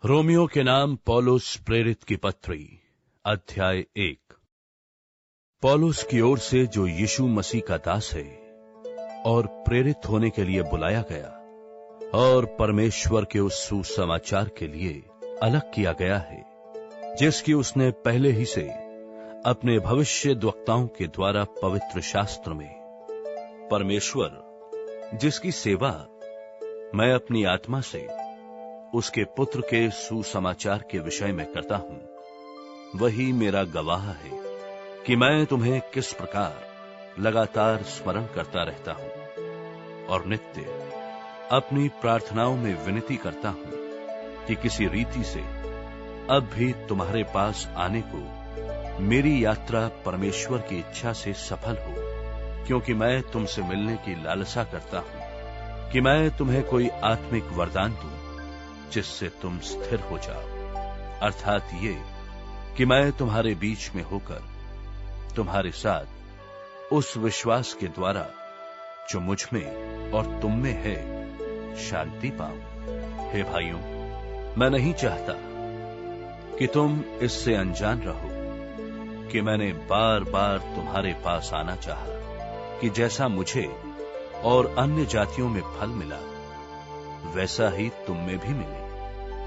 Romeo के नाम पौलुस प्रेरित की पत्री, अध्याय 1। पौलुस की ओर से, जो यीशु मसीह का दास है और प्रेरित होने के लिए बुलाया गया और परमेश्वर के उस सुसमाचार के लिए अलग किया गया है, जिसकी उसने पहले ही से अपने भविष्यद्वक्ताओं के द्वारा पवित्र शास्त्र में, परमेश्वर जिसकी सेवा मैं अपनी आत्मा से उसके पुत्र के सुसमाचार के विषय में करता हूं, वही मेरा गवाह है कि मैं तुम्हें किस प्रकार लगातार स्मरण करता रहता हूं और नित्य अपनी प्रार्थनाओं में विनती करता हूं कि किसी रीति से अब भी तुम्हारे पास आने को मेरी यात्रा परमेश्वर की इच्छा से सफल हो, क्योंकि मैं तुमसे मिलने की लालसा करता हूं कि मैं तुम्हें कोई आत्मिक वरदान दूं जिससे तुम स्थिर हो जाओ, अर्थात ये कि मैं तुम्हारे बीच में होकर तुम्हारे साथ उस विश्वास के द्वारा जो मुझ में और तुम में है शांति पाऊं। हे भाइयों, मैं नहीं चाहता कि तुम इससे अनजान रहो कि मैंने बार बार तुम्हारे पास आना चाहा कि जैसा मुझे और अन्य जातियों में फल मिला वैसा ही तुम में भी मिले,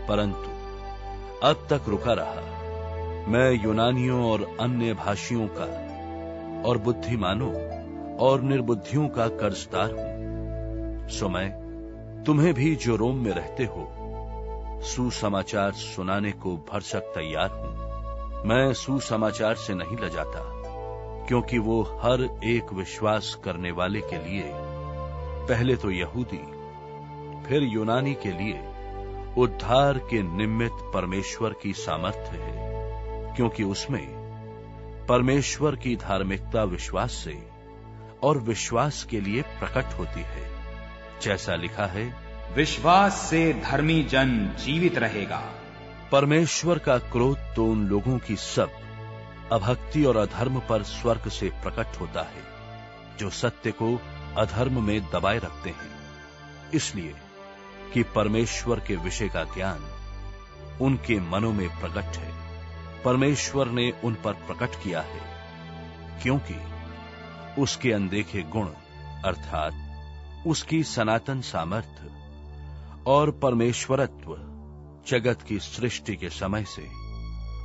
परंतु अब तक रुका रहा। मैं यूनानियों और अन्य भाषियों का और बुद्धिमानों और निर्बुद्धियों का कर्जदार हूं। सो मैं तुम्हें भी जो रोम में रहते हो सुसमाचार सुनाने को भरसक तैयार हूं। मैं सुसमाचार से नहीं लजाता, क्योंकि वो हर एक विश्वास करने वाले के लिए, पहले तो यहूदी फिर यूनानी के लिए, उद्धार के निमित्त परमेश्वर की सामर्थ्य है, क्योंकि उसमें परमेश्वर की धार्मिकता विश्वास से और विश्वास के लिए प्रकट होती है, जैसा लिखा है, विश्वास से धर्मी जन जीवित रहेगा। परमेश्वर का क्रोध तो उन लोगों की सब अभक्ति और अधर्म पर स्वर्ग से प्रकट होता है, जो सत्य को अधर्म में दबाए रखते हैं, इसलिए कि परमेश्वर के विषय का ज्ञान उनके मनों में प्रकट है। परमेश्वर ने उन पर प्रकट किया है, क्योंकि उसके अनदेखे गुण अर्थात उसकी सनातन सामर्थ्य और परमेश्वरत्व जगत की सृष्टि के समय से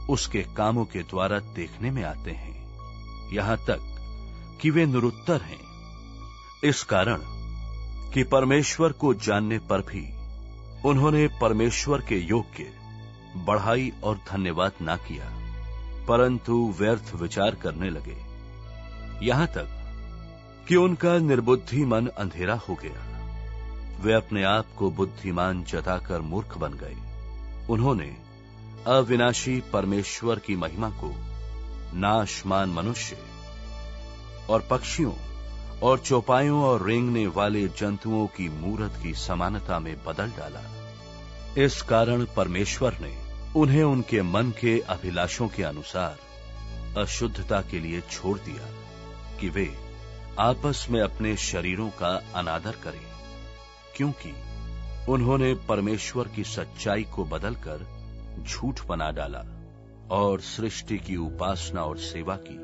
उसके कामों के द्वारा देखने में आते हैं, यहां तक कि वे निरुत्तर हैं, इस कारण कि परमेश्वर को जानने पर भी उन्होंने परमेश्वर के योग्य बढ़ाई और धन्यवाद ना किया, परंतु व्यर्थ विचार करने लगे, यहां तक कि उनका निर्बुद्धि मन अंधेरा हो गया। वे अपने आप को बुद्धिमान जताकर मूर्ख बन गए। उन्होंने अविनाशी परमेश्वर की महिमा को नाशमान मनुष्य और पक्षियों और चौपायों और रेंगने वाले जंतुओं की मूरत की समानता में बदल डाला। इस कारण परमेश्वर ने उन्हें उनके मन के अभिलाषों के अनुसार अशुद्धता के लिए छोड़ दिया कि वे आपस में अपने शरीरों का अनादर करें, क्योंकि उन्होंने परमेश्वर की सच्चाई को बदलकर झूठ बना डाला और सृष्टि की उपासना और सेवा की,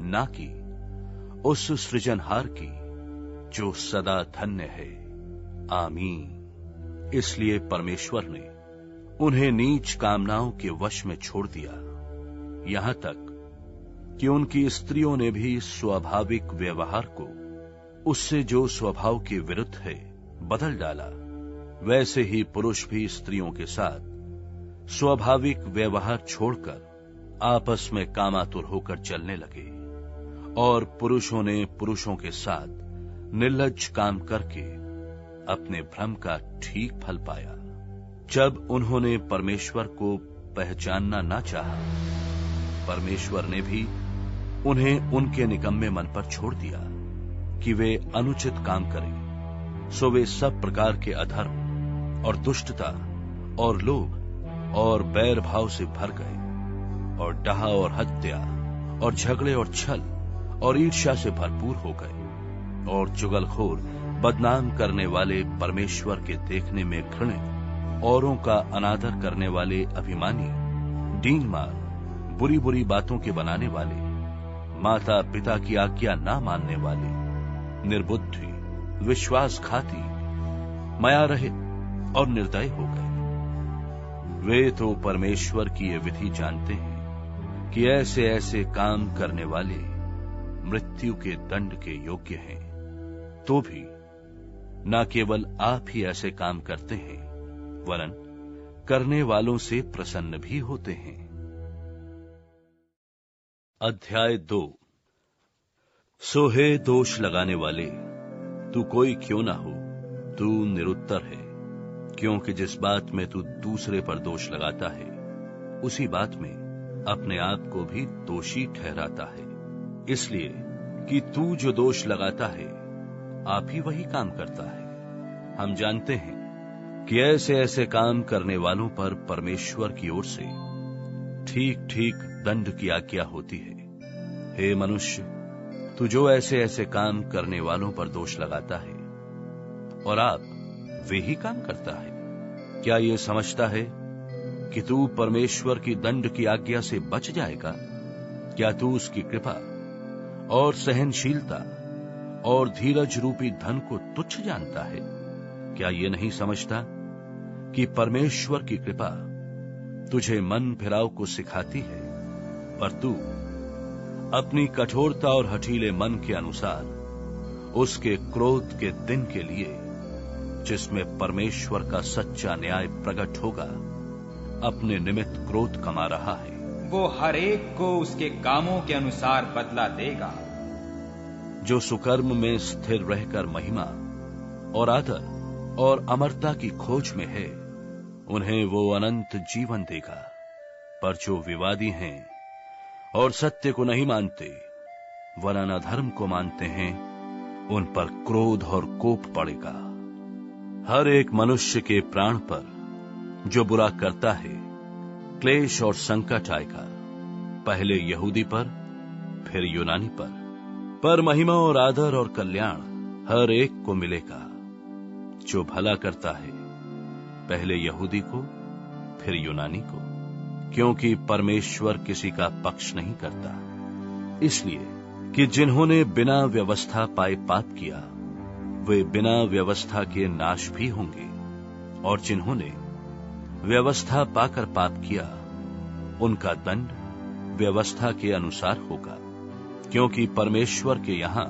ना कि उस सृजनहार की जो सदा धन्य है। आमीन। इसलिए परमेश्वर ने उन्हें नीच कामनाओं के वश में छोड़ दिया, यहां तक कि उनकी स्त्रियों ने भी स्वाभाविक व्यवहार को उससे जो स्वभाव के विरुद्ध है बदल डाला। वैसे ही पुरुष भी स्त्रियों के साथ स्वाभाविक व्यवहार छोड़कर आपस में कामातुर होकर चलने लगे, और पुरुषों ने पुरुषों के साथ निर्लज्ज काम करके अपने भ्रम का ठीक फल पाया। जब उन्होंने परमेश्वर को पहचानना ना चाहा, परमेश्वर ने भी उन्हें उनके निकम्मे मन पर छोड़ दिया कि वे अनुचित काम करें। सो वे सब प्रकार के अधर्म और दुष्टता और लोभ और बैर भाव से भर गए, और डहा और हत्या और झगड़े और छल और ईर्ष्या से भरपूर हो गए, और चुगलखोर बदनाम करने वाले परमेश्वर के देखने में घृणित औरों का अनादर करने वाले अभिमानी, डींग मार, बुरी बुरी बातों के बनाने वाले, माता पिता की आज्ञा ना मानने वाले, निर्बुद्धि, विश्वासघाती, माया रहित और निर्दय हो गए। वे तो परमेश्वर की ये विधि जानते हैं कि ऐसे ऐसे काम करने वाले मृत्यु के दंड के योग्य हैं, तो भी न केवल आप ही ऐसे काम करते हैं, वरन करने वालों से प्रसन्न भी होते हैं। अध्याय 2। सो हे दोष लगाने वाले, तू कोई क्यों ना हो, तू निरुत्तर है, क्योंकि जिस बात में तू दूसरे पर दोष लगाता है, उसी बात में अपने आप को भी दोषी ठहराता है, इसलिए कि तू जो दोष लगाता है, आप ही वही काम करता है। हम जानते हैं कि ऐसे ऐसे काम करने वालों पर परमेश्वर की ओर से ठीक ठीक दंड की आज्ञा होती है। हे मनुष्य, तू जो ऐसे ऐसे काम करने वालों पर दोष लगाता है और आप वे ही काम करता है, क्या ये समझता है कि तू परमेश्वर की दंड की आज्ञा से बच जाएगा? क्या तू उसकी कृपा और सहनशीलता और धीरज रूपी धन को तुच्छ जानता है? क्या ये नहीं समझता कि परमेश्वर की कृपा तुझे मन फिराव को सिखाती है, पर तू अपनी कठोरता और हठीले मन के अनुसार उसके क्रोध के दिन के लिए, जिसमें परमेश्वर का सच्चा न्याय प्रकट होगा, अपने निमित्त क्रोध कमा रहा है। वो हर एक को उसके कामों के अनुसार बदला देगा। जो सुकर्म में स्थिर रहकर महिमा और आदर और अमरता की खोज में है, उन्हें वो अनंत जीवन देगा। पर जो विवादी हैं और सत्य को नहीं मानते, वरन अधर्म को मानते हैं, उन पर क्रोध और कोप पड़ेगा। हर एक मनुष्य के प्राण पर जो बुरा करता है, क्लेश और संकट आएगा, पहले यहूदी पर, फिर यूनानी पर महिमा और आदर और कल्याण हर एक को मिलेगा। जो भला करता है, पहले यहूदी को, फिर यूनानी को, क्योंकि परमेश्वर किसी का पक्ष नहीं करता, इसलिए कि जिन्होंने बिना व्यवस्था पाए पाप किया, वे बिना व्यवस्था के नाश भी होंगे, और जिन्होंने व्यवस्था पाकर पाप किया, उनका दंड व्यवस्था के अनुसार होगा, क्योंकि परमेश्वर के यहां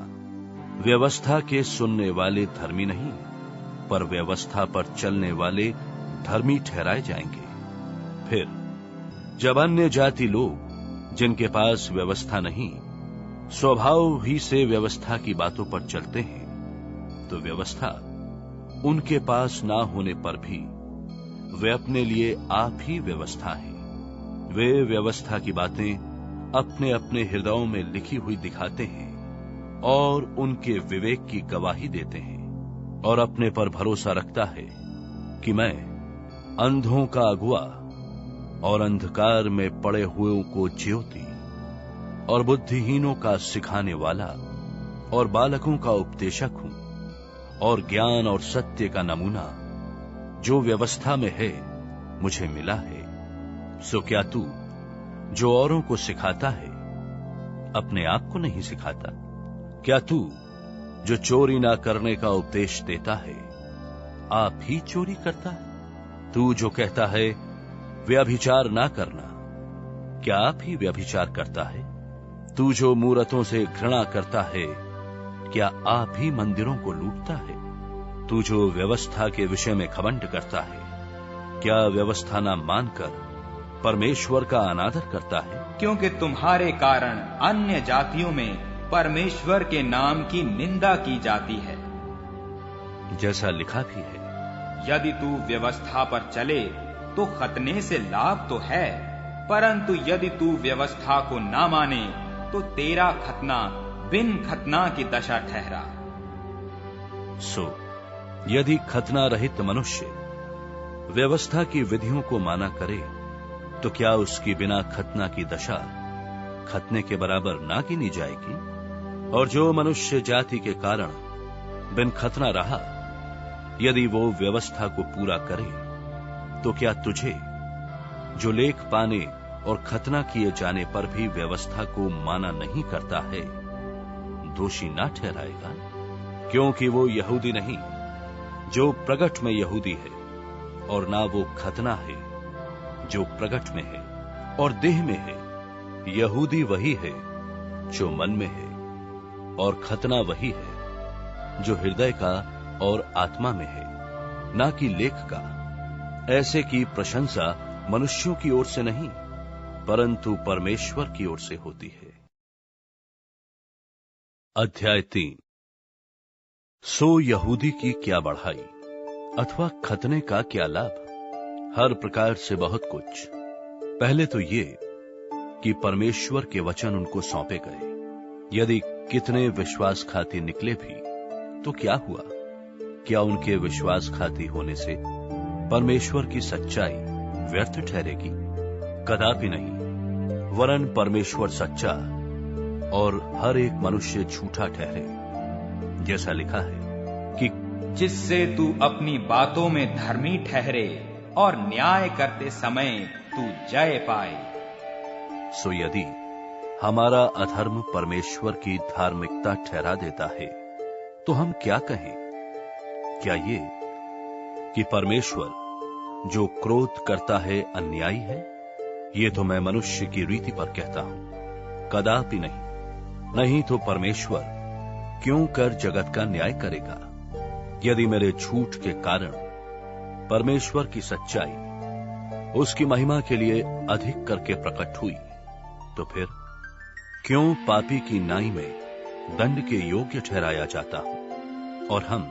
व्यवस्था के सुनने वाले धर्मी नहीं, पर व्यवस्था पर चलने वाले धर्मी ठहराए जाएंगे। फिर जब अन्य जाति लोग, जिनके पास व्यवस्था नहीं, स्वभाव ही से व्यवस्था की बातों पर चलते हैं, तो व्यवस्था उनके पास ना होने पर भी वे अपने लिए आप ही व्यवस्था हैं। वे व्यवस्था की बातें अपने अपने हृदयों में लिखी हुई दिखाते हैं और उनके विवेक की गवाही देते हैं, और अपने पर भरोसा रखता है कि मैं अंधों का अगुआ और अंधकार में पड़े हुओं को ज्योति और बुद्धिहीनों का सिखाने वाला और बालकों का उपदेशक हूं, और ज्ञान और सत्य का नमूना जो व्यवस्था में है मुझे मिला है। सो क्या तू जो औरों को सिखाता है, अपने आप को नहीं सिखाता? क्या तू जो चोरी ना करने का उपदेश देता है, आप ही चोरी करता है? तू जो कहता है व्यभिचार ना करना, क्या आप ही व्यभिचार करता है? तू जो मूरतों से घृणा करता है, क्या आप ही मंदिरों को लूटता है? तू जो व्यवस्था के विषय में घमंड करता है, क्या व्यवस्था ना मानकर परमेश्वर का अनादर करता है? क्योंकि तुम्हारे कारण अन्य जातियों में परमेश्वर के नाम की निंदा की जाती है। जैसा लिखा भी है, यदि तू व्यवस्था पर चले तो खतने से लाभ तो है, परंतु यदि तू व्यवस्था को ना माने तो तेरा खतना बिन खतना की दशा ठहरा। सो यदि खतना रहित मनुष्य व्यवस्था की विधियों को माना करे, तो क्या उसकी बिना खतना की दशा खतने के बराबर ना गिनी जाएगी? और जो मनुष्य जाति के कारण बिन खतना रहा, यदि वो व्यवस्था को पूरा करे, तो क्या तुझे, जो लेख पाने और खतना किए जाने पर भी व्यवस्था को माना नहीं करता है, दोषी ना ठहराएगा? क्योंकि वो यहूदी नहीं जो प्रगट में यहूदी है, और ना वो खतना है जो प्रगट में है और देह में है। यहूदी वही है जो मन में है, और खतना वही है जो हृदय का और आत्मा में है, ना कि लेख का। ऐसे की प्रशंसा मनुष्यों की ओर से नहीं, परंतु परमेश्वर की ओर से होती है। अध्याय 3। सो यहूदी की क्या बढ़ाई अथवा खतने का क्या लाभ? हर प्रकार से बहुत कुछ। पहले तो ये कि परमेश्वर के वचन उनको सौंपे गए। यदि कितने विश्वासघाती निकले भी तो क्या हुआ? क्या उनके विश्वासघाती होने से परमेश्वर की सच्चाई व्यर्थ ठहरेगी? कदापि नहीं, वरन परमेश्वर सच्चा और हर एक मनुष्य झूठा ठहरे। जैसा लिखा है कि जिससे तू अपनी बातों में धर्मी ठहरे और न्याय करते समय तू जय पाए। सो यदि हमारा अधर्म परमेश्वर की धार्मिकता ठहरा देता है तो हम क्या कहें? क्या ये कि परमेश्वर जो क्रोध करता है अन्यायी है? ये तो मैं मनुष्य की रीति पर कहता हूं, कदापि नहीं। नहीं तो परमेश्वर क्यों कर जगत का न्याय करेगा? यदि मेरे झूठ के कारण परमेश्वर की सच्चाई उसकी महिमा के लिए अधिक करके प्रकट हुई, तो फिर क्यों पापी की नाई में दंड के योग्य ठहराया जाता हूं? और हम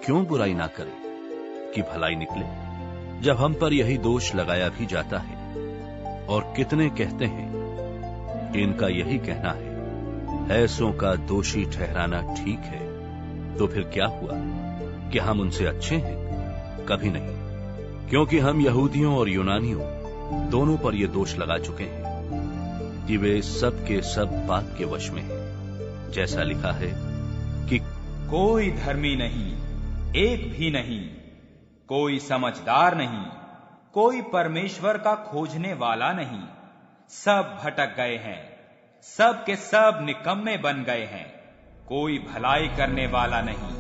क्यों बुराई ना करें कि भलाई निकले, जब हम पर यही दोष लगाया भी जाता है? और कितने कहते हैं इनका यही कहना है, ऐसों का दोषी ठहराना ठीक है। तो फिर क्या हुआ कि हम उनसे अच्छे हैं? कभी नहीं, क्योंकि हम यहूदियों और यूनानियों दोनों पर यह दोष लगा चुके हैं कि वे सब के सब पाप के वश में हैं। जैसा लिखा है कि कोई धर्मी नहीं, एक भी नहीं, कोई समझदार नहीं, कोई परमेश्वर का खोजने वाला नहीं। सब भटक गए हैं, सब के सब निकम्मे बन गए हैं। कोई भलाई करने वाला नहीं,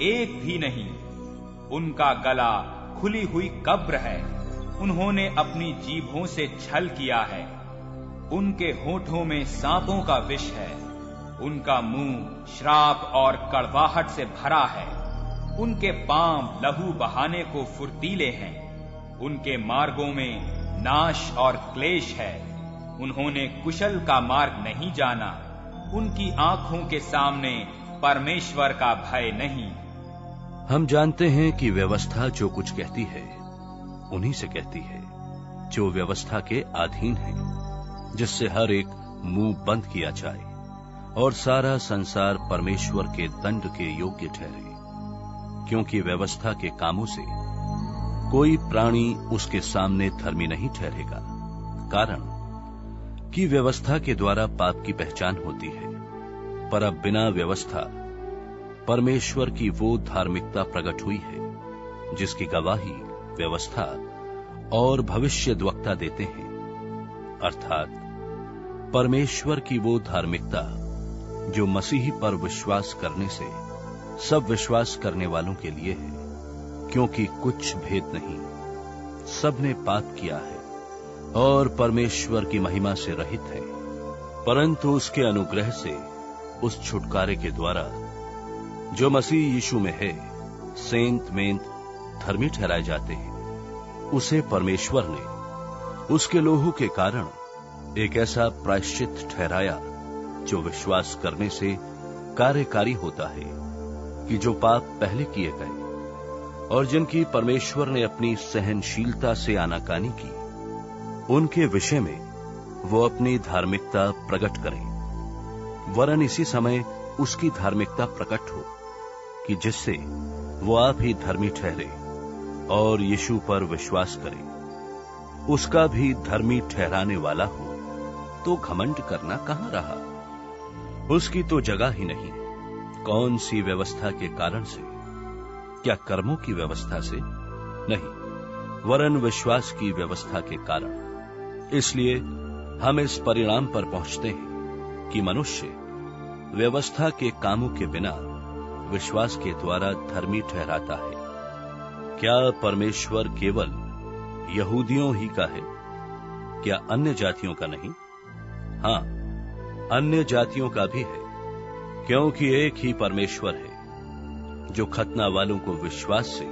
एक भी नहीं। उनका गला खुली हुई कब्र है, उन्होंने अपनी जीभों से छल किया है। उनके होठों में सांपों का विष है, उनका मुंह श्राप और कड़वाहट से भरा है। उनके पांव लहू बहाने को फुर्तीले हैं, उनके मार्गों में नाश और क्लेश है। उन्होंने कुशल का मार्ग नहीं जाना, उनकी आंखों के सामने परमेश्वर का भय नहीं। हम जानते हैं कि व्यवस्था जो कुछ कहती है उन्हीं से कहती है जो व्यवस्था के अधीन है, जिससे हर एक मुंह बंद किया जाए और सारा संसार परमेश्वर के दंड के योग्य ठहरे। क्योंकि व्यवस्था के कामों से कोई प्राणी उसके सामने धर्मी नहीं ठहरेगा, कारण कि व्यवस्था के द्वारा पाप की पहचान होती है। पर अब बिना व्यवस्था परमेश्वर की वो धार्मिकता प्रकट हुई है जिसकी गवाही व्यवस्था और भविष्यद्वक्ता देते हैं, अर्थात परमेश्वर की वो धार्मिकता जो मसीह पर विश्वास करने से सब विश्वास करने वालों के लिए है। क्योंकि कुछ भेद नहीं, सबने पाप किया है और परमेश्वर की महिमा से रहित है, परंतु उसके अनुग्रह से उस छुटकारे के द्वारा जो मसीह यीशु में है सेंत मेंत धर्मी ठहराए जाते हैं। उसे परमेश्वर ने उसके लोहू के कारण एक ऐसा प्रायश्चित ठहराया जो विश्वास करने से कार्यकारी होता है कि जो पाप पहले किए गए और जिनकी परमेश्वर ने अपनी सहनशीलता से आनाकानी की, उनके विषय में वो अपनी धार्मिकता प्रकट करें, वरन इसी समय उसकी धार्मिकता प्रकट हो कि जिससे वो आप ही धर्मी ठहरे और यीशु पर विश्वास करे। उसका भी धर्मी ठहराने वाला हो तो घमंड करना कहां रहा? उसकी तो जगह ही नहीं। कौन सी व्यवस्था के कारण से? क्या कर्मों की व्यवस्था से? नहीं, वरन विश्वास की व्यवस्था के कारण। इसलिए हम इस परिणाम पर पहुंचते हैं कि मनुष्य व्यवस्था के कामों के बिना विश्वास के द्वारा धर्मी ठहराता है। क्या परमेश्वर केवल यहूदियों ही का है? क्या अन्य जातियों का नहीं? हां, अन्य जातियों का भी है, क्योंकि एक ही परमेश्वर है जो खतना वालों को विश्वास से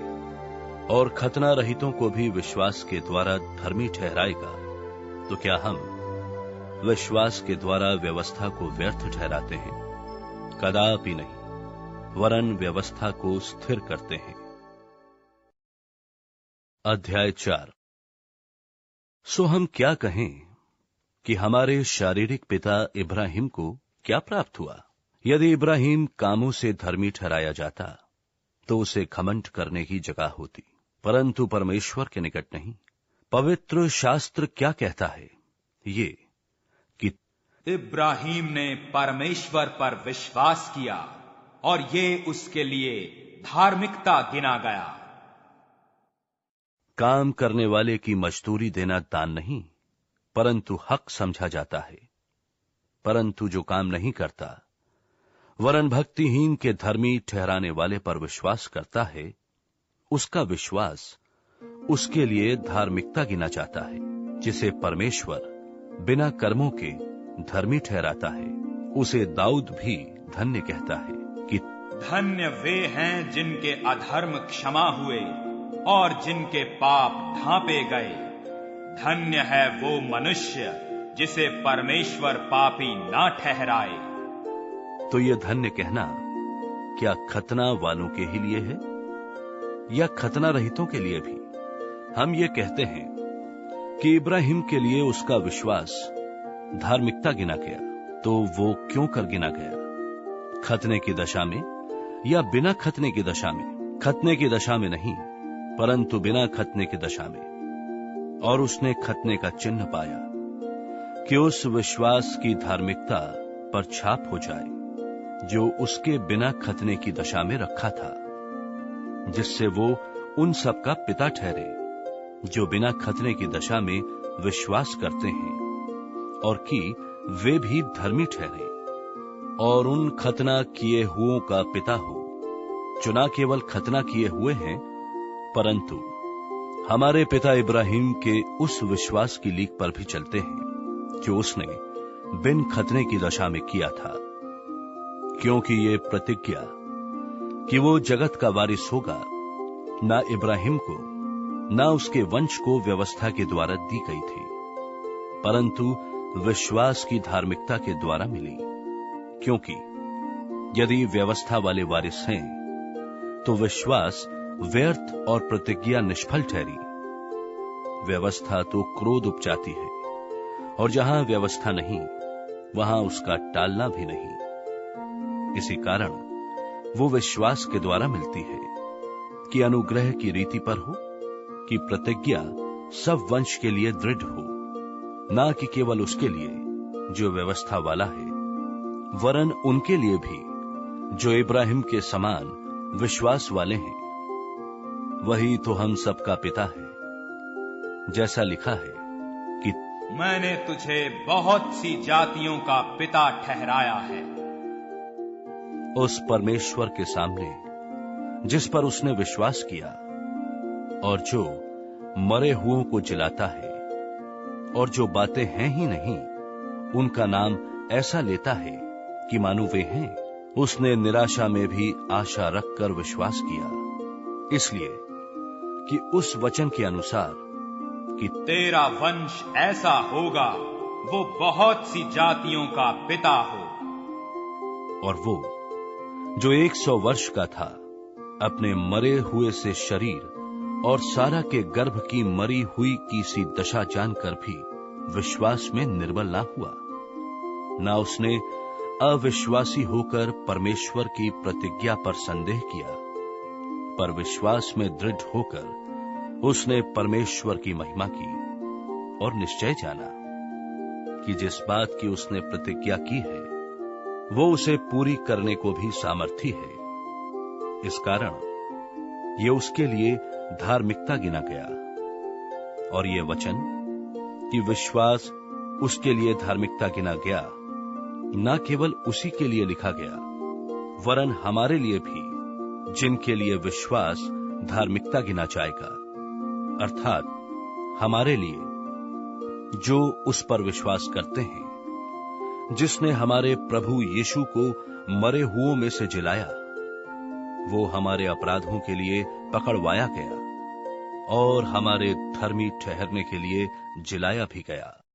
और खतना रहितों को भी विश्वास के द्वारा धर्मी ठहराएगा। तो क्या हम विश्वास के द्वारा व्यवस्था को व्यर्थ ठहराते हैं? कदापि नहीं, वरन व्यवस्था को स्थिर करते हैं। अध्याय 4। सो हम क्या कहें कि हमारे शारीरिक पिता इब्राहिम को क्या प्राप्त हुआ? यदि इब्राहिम कामों से धर्मी ठहराया जाता तो उसे घमंड करने की जगह होती, परंतु परमेश्वर के निकट नहीं। पवित्र शास्त्र क्या कहता है? ये कि इब्राहिम ने परमेश्वर पर विश्वास किया और ये उसके लिए धार्मिकता गिना गया। काम करने वाले की मजदूरी देना दान नहीं, परंतु हक समझा जाता है। परंतु जो काम नहीं करता वरन भक्तिहीन के धर्मी ठहराने वाले पर विश्वास करता है, उसका विश्वास उसके लिए धार्मिकता गिना जाता है, जिसे परमेश्वर बिना कर्मों के धर्मी ठहराता है। उसे दाऊद भी धन्य कहता है कि धन्य वे हैं जिनके अधर्म क्षमा हुए और जिनके पाप ढांपे गए। धन्य है वो मनुष्य जिसे परमेश्वर पापी ना ठहराए। तो ये धन्य कहना क्या खतना वालों के ही लिए है या खतना रहितों के लिए भी? हम ये कहते हैं कि इब्राहिम के लिए उसका विश्वास धार्मिकता गिना गया। तो वो क्यों कर गिना गया? खतने की दशा में या बिना खतने की दशा में? खतने की दशा में नहीं, परंतु बिना खतने की दशा में। और उसने खतने का चिन्ह पाया कि उस विश्वास की धार्मिकता पर छाप हो जाए जो उसके बिना खतने की दशा में रखा था, जिससे वो उन सब का पिता ठहरे जो बिना खतने की दशा में विश्वास करते हैं, और कि वे भी धर्मी ठहरे और उन खतना किए हुओं का पिता हो जो न केवल खतना किए हुए हैं, परंतु हमारे पिता इब्राहिम के उस विश्वास की लीक पर भी चलते हैं जो उसने बिन खतने की दशा में किया था। क्योंकि ये प्रतिज्ञा कि वो जगत का वारिस होगा ना इब्राहिम को ना उसके वंश को व्यवस्था के द्वारा दी गई थी, परंतु विश्वास की धार्मिकता के द्वारा मिली। क्योंकि यदि व्यवस्था वाले वारिस हैं तो विश्वास व्यर्थ और प्रतिज्ञा निष्फल ठहरी। व्यवस्था तो क्रोध उपजाती है, और जहां व्यवस्था नहीं वहां उसका टालना भी नहीं। इसी कारण वो विश्वास के द्वारा मिलती है कि अनुग्रह की रीति पर हो कि प्रतिज्ञा सब वंश के लिए दृढ़ हो, ना कि केवल उसके लिए जो व्यवस्था वाला है, वरन उनके लिए भी जो इब्राहिम के समान विश्वास वाले हैं। वही तो हम सबका पिता है, जैसा लिखा है कि मैंने तुझे बहुत सी जातियों का पिता ठहराया है। उस परमेश्वर के सामने जिस पर उसने विश्वास किया और जो मरे हुओं को जिलाता है और जो बातें हैं ही नहीं उनका नाम ऐसा लेता है कि मानो वे हैं, उसने निराशा में भी आशा रखकर विश्वास किया, इसलिए कि उस वचन के अनुसार कि तेरा वंश ऐसा होगा, वो बहुत सी जातियों का पिता हो। और वो जो 100 वर्ष का था अपने मरे हुए से शरीर और सारा के गर्भ की मरी हुई की सी दशा जानकर भी विश्वास में निर्बल ना हुआ, ना उसने अविश्वासी होकर परमेश्वर की प्रतिज्ञा पर संदेह किया, पर विश्वास में दृढ़ होकर उसने परमेश्वर की महिमा की और निश्चय जाना कि जिस बात की उसने प्रतिज्ञा की है वो उसे पूरी करने को भी सामर्थी है। इस कारण ये उसके लिए धार्मिकता गिना गया। और ये वचन कि विश्वास उसके लिए धार्मिकता गिना गया, न केवल उसी के लिए लिखा गया, वरन हमारे लिए भी, जिनके लिए विश्वास धार्मिकता गिना जाएगा, अर्थात हमारे लिए जो उस पर विश्वास करते हैं जिसने हमारे प्रभु यीशु को मरे हुओं में से जिलाया। वो हमारे अपराधों के लिए पकड़वाया गया और हमारे धर्मी ठहरने के लिए जिलाया भी गया।